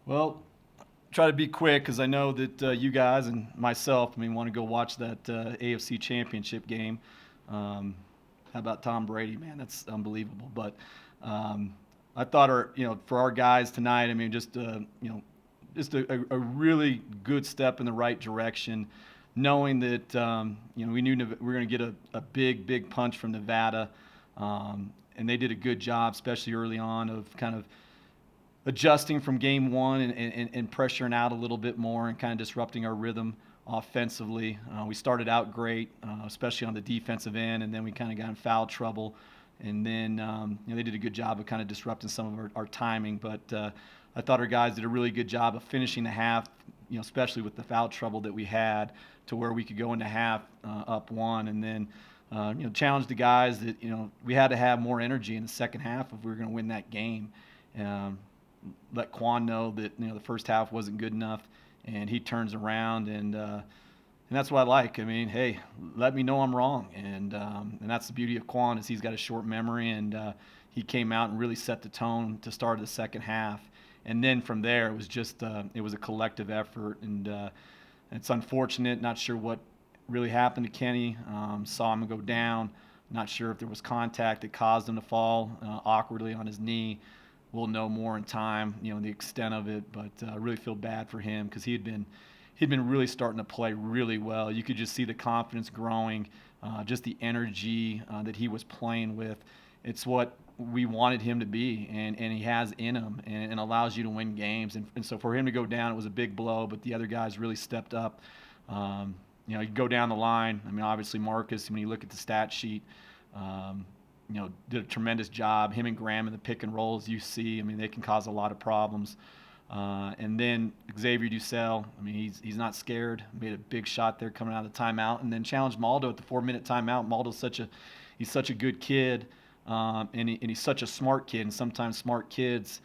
Well, try to be quick because I know that you guys and myself, want to go watch that AFC Championship game. Um, how about Tom Brady, man? That's unbelievable. But um, I thought for our guys tonight, just a really good step in the right direction, knowing that we knew we were going to get a big punch from Nevada, and they did a good job, especially early on, of kind of adjusting from game one and pressuring out a little bit more and kind of disrupting our rhythm offensively. We started out great, especially on the defensive end, and then we kind of got in foul trouble. And then they did a good job of kind of disrupting some of our timing. But I thought our guys did a really good job of finishing the half, especially with the foul trouble that we had, to where we could go into half up one, and then challenge the guys that we had to have more energy in the second half if we were going to win that game. Um, Let Quan know that the first half wasn't good enough, and he turns around and that's what I like. Hey, let me know I'm wrong, and that's the beauty of Quan is he's got a short memory, and he came out and really set the tone to start the second half, and then from there it was just it was a collective effort, and it's unfortunate. Not sure what really happened to Kenny. Saw him go down. Not sure if there was contact that caused him to fall awkwardly on his knee. We'll know more in time, the extent of it. But I really feel bad for him because he'd been really starting to play really well. You could just see the confidence growing, just the energy that he was playing with. It's what we wanted him to be, and he has in him, and allows you to win games. And so for him to go down, it was a big blow, but the other guys really stepped up. You go down the line. Obviously Marcus, when you look at the stat sheet, um, did a tremendous job. Him and Graham in the pick and rolls, you see, they can cause a lot of problems. And then Xavier Ducell, he's not scared. Made a big shot there coming out of the timeout, and then challenged Maldo at the 4-minute timeout. Maldo's he's such a good kid, and he's such a smart kid. And sometimes smart kids,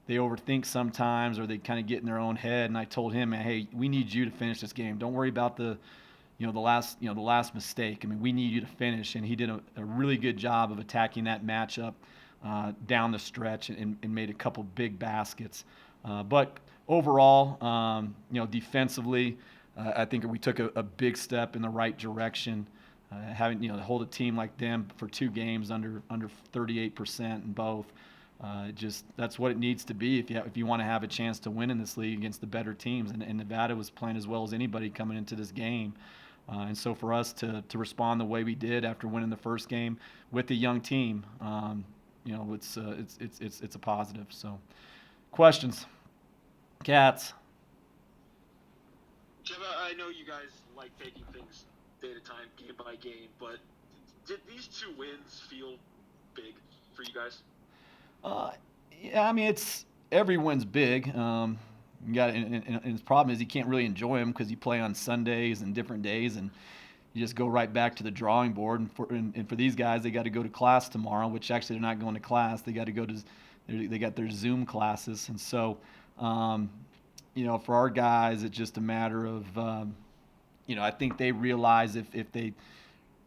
they overthink sometimes, or they kind of get in their own head. And I told him, man, hey, we need you to finish this game. Don't worry about the last mistake. We need you to finish, and he did a really good job of attacking that matchup down the stretch, and made a couple big baskets. But overall, defensively, I think we took a big step in the right direction. Having to hold a team like them for 2 games under 38% in both. Just that's what it needs to be if you want to have a chance to win in this league against the better teams. And Nevada was playing as well as anybody coming into this game. And so for us to respond the way we did after winning the first game with a young team, it's a positive. So, questions, Cats. Jeff, I know you guys like taking things day at a time, game by game, but did these 2 wins feel big for you guys? Uh, yeah, it's every win's big. You got and his problem is he can't really enjoy them because you play on Sundays and different days, and you just go right back to the drawing board. And for these guys, they got to go to class tomorrow, which actually they're not going to class. They got to go to they got their Zoom classes, and so um, for our guys, it's just a matter of I think they realize if they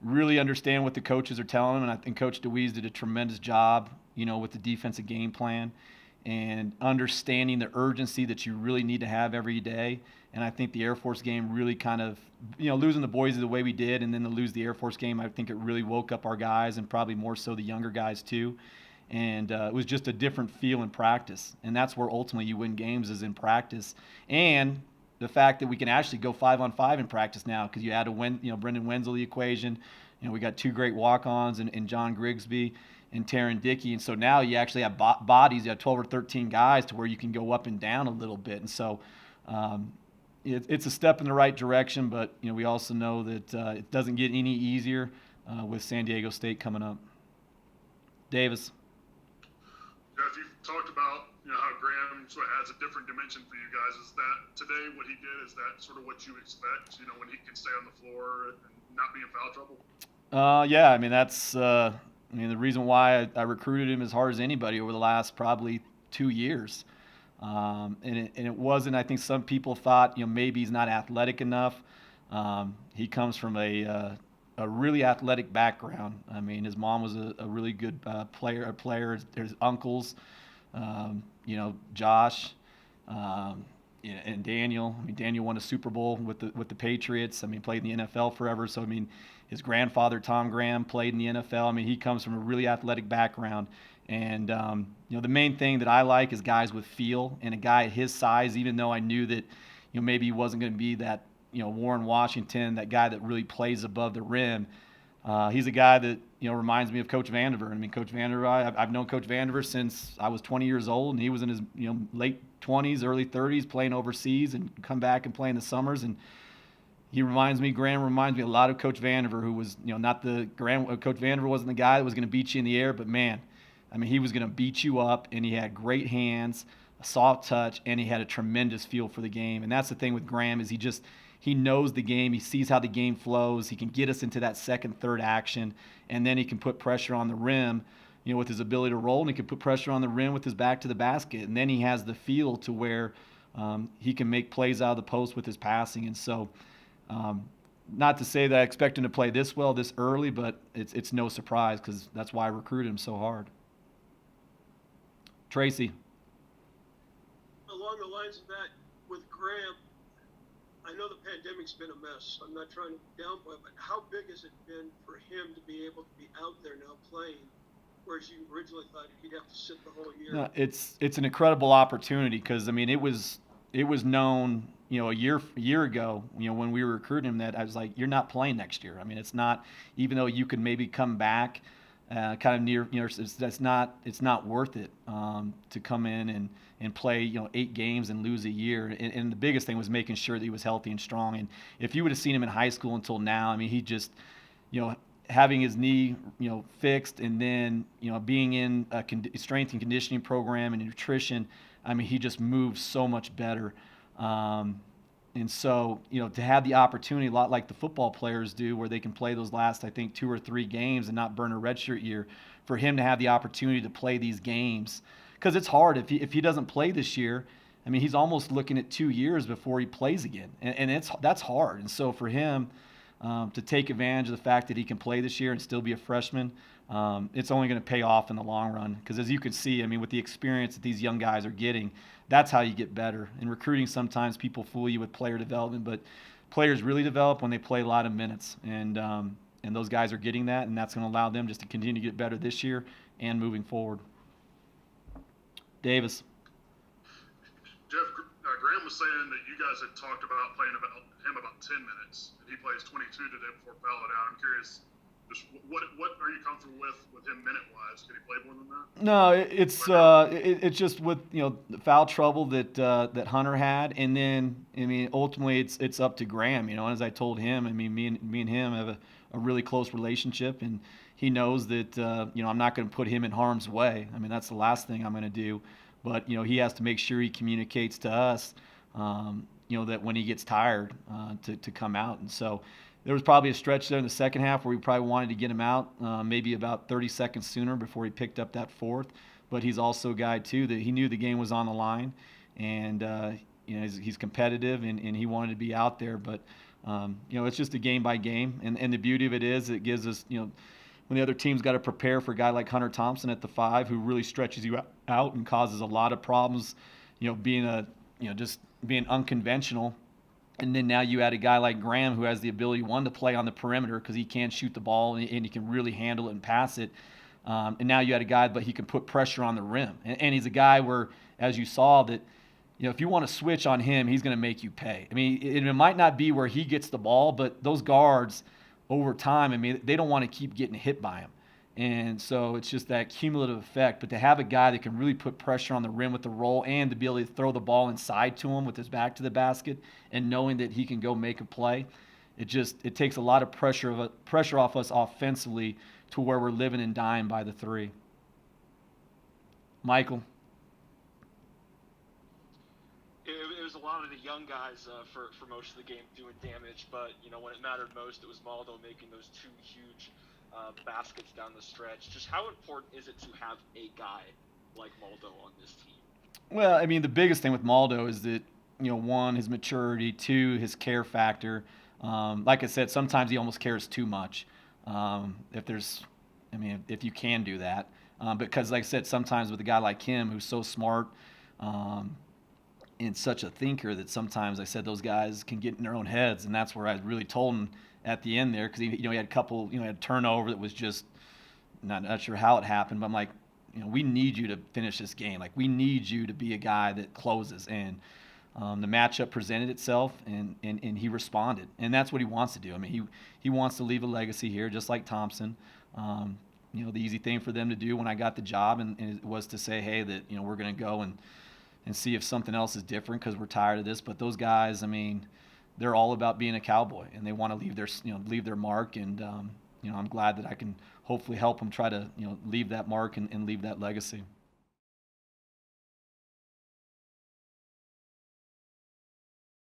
really understand what the coaches are telling them, and I think Coach DeWeese did a tremendous job, with the defensive game plan and understanding the urgency that you really need to have every day. And I think the Air Force game really kind of, losing the Boise the way we did, and then to lose the Air Force game, I think it really woke up our guys, and probably more so the younger guys too. And it was just a different feel in practice, and that's where ultimately you win games is in practice. And the fact that we can actually go 5-on-5 in practice now because you add Brendan Wenzel the equation. We got 2 great walk-ons in John Grigsby and Taryn Dickey, and so now you actually have bodies. You have 12 or 13 guys to where you can go up and down a little bit, and so it's a step in the right direction. But we also know that it doesn't get any easier with San Diego State coming up. Davis. Jeff, you've talked about how Graham sort of adds a different dimension for you guys. Is that today what he did? Is that sort of what you expect? When he can stay on the floor and not be in foul trouble? Yeah, that's the reason why I recruited him as hard as anybody over the last probably 2 years. And it wasn't. I think some people thought maybe he's not athletic enough. He comes from a really athletic background. His mom was a really good player. His uncles, Josh, And Daniel. I mean, Daniel won a Super Bowl with the Patriots. I mean, played in the NFL forever. So I mean, his grandfather Tom Graham played in the NFL. I mean, he comes from a really athletic background. And the main thing that I like is guys with feel, and a guy at his size. Even though I knew that maybe he wasn't going to be that Warren Washington, that guy that really plays above the rim. He's a guy that reminds me of Coach Vandiver. I mean, Coach Vandiver. I've known Coach Vandiver since I was 20 years old, and he was in his late 20s, early 30s, playing overseas, and come back and play in the summers. And Graham reminds me a lot of Coach Vandiver, who was not the Coach Vandiver wasn't the guy that was going to beat you in the air, but man, I mean, he was going to beat you up, and he had great hands, a soft touch, and he had a tremendous feel for the game. And that's the thing with Graham is he knows the game. He sees how the game flows. He can get us into that second, third action, and then he can put pressure on the rim, with his ability to roll, and he can put pressure on the rim with his back to the basket. And then he has the feel to where he can make plays out of the post with his passing. And so, not to say that I expect him to play this well this early, but it's no surprise because that's why I recruited him so hard. Tracy. Along the lines of that, with Graham, I know the pandemic's been a mess. I'm not trying to downplay it, but how big has it been for him to be able to be out there now playing, whereas you originally thought he'd have to sit the whole year? No, it's an incredible opportunity because I mean it was known a year ago when we were recruiting him that I was like, you're not playing next year. I mean, it's not, even though you could maybe come back kind of near, it's not worth it to come in and play 8 games and lose a year. And the biggest thing was making sure that he was healthy and strong. And if you would have seen him in high school until now, I mean, he just having his knee fixed, and then being in a strength and conditioning program and nutrition, I mean, he just moves so much better. And so, to have the opportunity, a lot like the football players do, where they can play those last, I think, 2 or 3 games and not burn a redshirt year, for him to have the opportunity to play these games. Because it's hard. If he doesn't play this year, I mean, he's almost looking at 2 years before he plays again. And that's hard. And so for him to take advantage of the fact that he can play this year and still be a freshman, it's only going to pay off in the long run. Because as you can see, I mean, with the experience that these young guys are getting, that's how you get better. In recruiting, sometimes people fool you with player development, but players really develop when they play a lot of minutes. And those guys are getting that, and that's going to allow them just to continue to get better this year and moving forward. Davis. Jeff, Graham was saying that you guys had talked about playing him about 10 minutes, and he plays 22 today before fouling out. I'm curious, just what are you comfortable with him minute-wise? Can he play more than that? No, it's just with the foul trouble that Hunter had, and then I mean ultimately it's up to Graham. As I told him, I mean me and him have a really close relationship, and he knows that I'm not going to put him in harm's way. I mean, that's the last thing I'm going to do. But he has to make sure he communicates to us, that when he gets tired, to come out. And so there was probably a stretch there in the second half where we probably wanted to get him out maybe about 30 seconds sooner before he picked up that fourth. But he's also a guy too that he knew the game was on the line, and he's competitive and he wanted to be out there. But it's just a game by game, and the beauty of it is it gives us when the other team's got to prepare for a guy like Hunter Thompson at the 5, who really stretches you out and causes a lot of problems, being just being unconventional. And then now you add a guy like Graham, who has the ability, one, to play on the perimeter because he can shoot the ball and he can really handle it and pass it. And now you had a guy, but he can put pressure on the rim. And he's a guy where, as you saw, that if you want to switch on him, he's going to make you pay. I mean, it might not be where he gets the ball, but those guards – over time, I mean, they don't want to keep getting hit by him. And so it's just that cumulative effect. But to have a guy that can really put pressure on the rim with the roll and the ability to throw the ball inside to him with his back to the basket and knowing that he can go make a play, it takes a lot of pressure off us offensively to where we're living and dying by the 3. Michael. It was a lot of the young guys for most of the game doing damage, but when it mattered most, it was Maldo making those 2 huge baskets down the stretch. Just how important is it to have a guy like Maldo on this team? Well, I mean, the biggest thing with Maldo is that 1, his maturity, 2, his care factor. Like I said, sometimes he almost cares too much. If you can do that, because like I said, sometimes with a guy like him who's so smart. and such a thinker that sometimes I said those guys can get in their own heads, and that's where I really told him at the end there, because he had a couple, he had a turnover that was just not sure how it happened, but I'm like, we need you to finish this game. Like, we need you to be a guy that closes. And the matchup presented itself, and he responded. And that's what he wants to do. I mean, he wants to leave a legacy here, just like Thompson. The easy thing for them to do when I got the job and it was to say, hey, that we're going to go and see if something else is different because we're tired of this. But those guys, I mean, they're all about being a Cowboy, and they want to leave their mark. And I'm glad that I can hopefully help them try to leave that mark and leave that legacy.